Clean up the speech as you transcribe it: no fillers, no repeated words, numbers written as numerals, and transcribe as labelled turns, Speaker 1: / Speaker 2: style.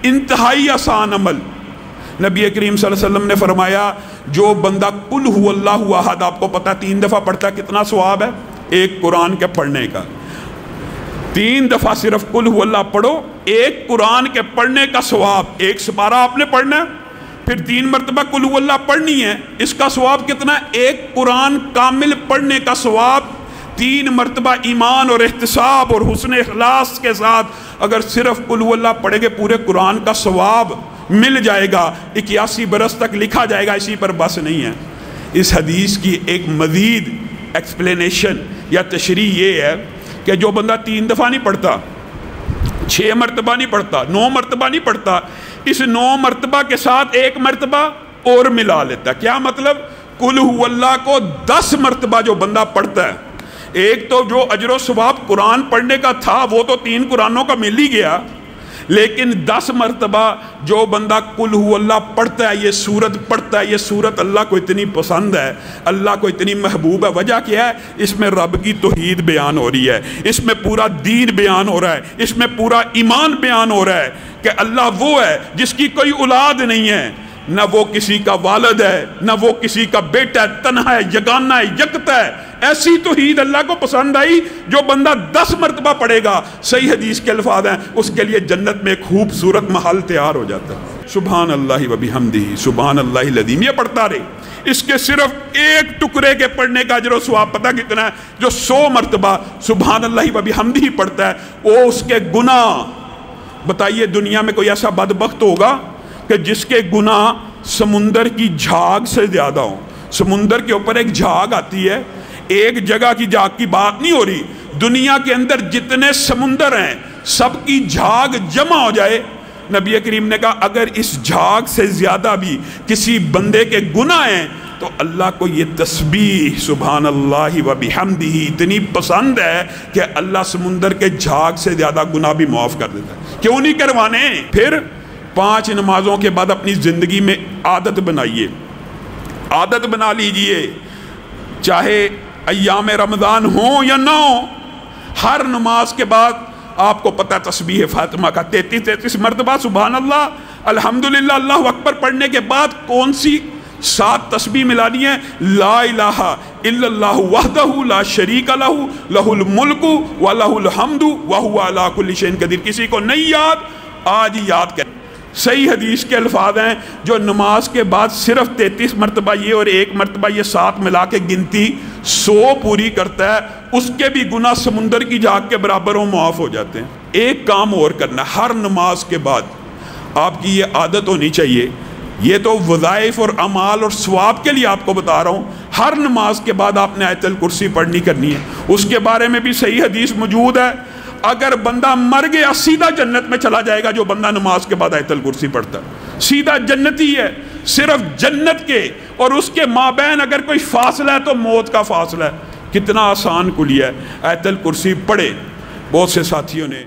Speaker 1: انتہائی آسان عمل۔ نبی کریم صلی اللہ علیہ وسلم نے فرمایا جو بندہ قل هو اللہ احد، آپ کو پتہ 3 دفعہ پڑھتا ہے کتنا ثواب ہے؟ ایک قرآن کے پڑھنے کا۔ 3 دفعہ صرف قل هو اللہ پڑھو، ایک قرآن کے پڑھنے کا ثواب۔ ایک سپارہ آپ نے پڑھنا ہے، پھر 3 مرتبہ قل هو اللہ پڑھنی ہے، اس کا ثواب کتنا ہے؟ ایک قرآن کامل پڑھنے کا ثواب۔ 3 مرتبہ ایمان اور احتساب اور حسن اخلاص کے ساتھ اگر صرف قل هو اللہ پڑھے گے، پورے قرآن کا ثواب مل جائے گا، 81 برس تک لکھا جائے گا۔ اسی پر بس نہیں ہے، اس حدیث کی ایک مزید ایکسپلینیشن یا تشریح یہ ہے کہ جو بندہ 3 دفعہ نہیں پڑھتا، 6 مرتبہ نہیں پڑھتا، 9 مرتبہ نہیں پڑھتا، اس 9 مرتبہ کے ساتھ 1 مرتبہ اور ملا لیتا ہے۔ کیا مطلب؟ قل هو اللہ کو 10 مرتبہ جو بندہ پڑھتا ہے، ایک تو جو اجر و ثواب قرآن پڑھنے کا تھا وہ تو 3 قرآنوں کا مل ہی گیا، لیکن 10 مرتبہ جو بندہ قل هو اللہ پڑھتا ہے، یہ سورت پڑھتا ہے، یہ سورت اللہ کو اتنی پسند ہے، اللہ کو اتنی محبوب ہے۔ وجہ کیا ہے؟ اس میں رب کی توحید بیان ہو رہی ہے، اس میں پورا دین بیان ہو رہا ہے، اس میں پورا ایمان بیان ہو رہا ہے کہ اللہ وہ ہے جس کی کوئی اولاد نہیں ہے، نہ وہ کسی کا والد ہے، نہ وہ کسی کا بیٹا ہے، تنہا ہے، یگانہ ہے، یکتا ہے۔ ایسی توحید اللہ کو پسند آئی، جو بندہ 10 مرتبہ پڑھے گا، صحیح حدیث کے الفاظ ہیں، اس کے لیے جنت میں ایک خوبصورت محل تیار ہو جاتا ہے۔ سبحان اللہ و بحمدہ سبحان اللہ العظیم، یہ پڑھتا رہے۔ اس کے صرف ایک ٹکڑے کے پڑھنے کا اجر و ثواب پتہ کتنا ہے؟ جو 100 مرتبہ سبحان اللہ و بحمدہ پڑھتا ہے، وہ اس کے گناہ، بتائیے دنیا میں کوئی ایسا بدبخت ہوگا کہ جس کے گناہ سمندر کی جھاگ سے زیادہ ہوں؟ سمندر کے اوپر ایک جھاگ آتی ہے، ایک جگہ کی جھاگ کی بات نہیں ہو رہی، دنیا کے اندر جتنے سمندر ہیں سب کی جھاگ جمع ہو جائے، نبی کریم نے کہا اگر اس جھاگ سے زیادہ بھی کسی بندے کے گناہ ہیں تو اللہ کو یہ تسبیح سبحان اللہ و بحمدہ اتنی پسند ہے کہ اللہ سمندر کے جھاگ سے زیادہ گناہ بھی معاف کر دیتا ہے۔ کیوں نہیں کروانے؟ پھر 5 نمازوں کے بعد اپنی زندگی میں عادت بنائیے، عادت بنا لیجئے، چاہے ایام رمضان ہوں یا نہ ہوں، ہر نماز کے بعد آپ کو پتہ تسبیح فاطمہ کا 33 مرتبہ سبحان اللہ الحمدللہ اللہ اکبر پڑھنے کے بعد کون سی 7 تسبیح ملانی ہے؟ لا الہ الا اللہ وحدہ لا شریک لہ لہ الملک و لہ الحمد وہو علی کل شیء قدیر۔ کسی کو نہیں یاد، آج ہی یاد کریں۔ صحیح حدیث کے الفاظ ہیں جو نماز کے بعد صرف 33 مرتبہ یہ اور 1 مرتبہ یہ 7 ملا کے گنتی 100 پوری کرتا ہے، اس کے بھی گناہ سمندر کی جھاگ کے برابر ہوں، معاف ہو جاتے ہیں۔ ایک کام اور کرنا، ہر نماز کے بعد آپ کی یہ عادت ہونی چاہیے، یہ تو وظائف اور اعمال اور ثواب کے لیے آپ کو بتا رہا ہوں، ہر نماز کے بعد آپ نے آیت الکرسی پڑھنی کرنی ہے۔ اس کے بارے میں بھی صحیح حدیث موجود ہے، اگر بندہ مر گیا سیدھا جنت میں چلا جائے گا جو بندہ نماز کے بعد آیت الکرسی پڑھتا ہے، سیدھا جنتی ہے۔ صرف جنت کے اور اس کے مابین اگر کوئی فاصلہ ہے تو موت کا فاصلہ ہے۔ کتنا آسان کلیہ ہے، آیت الکرسی پڑھے۔ بہت سے ساتھیوں نے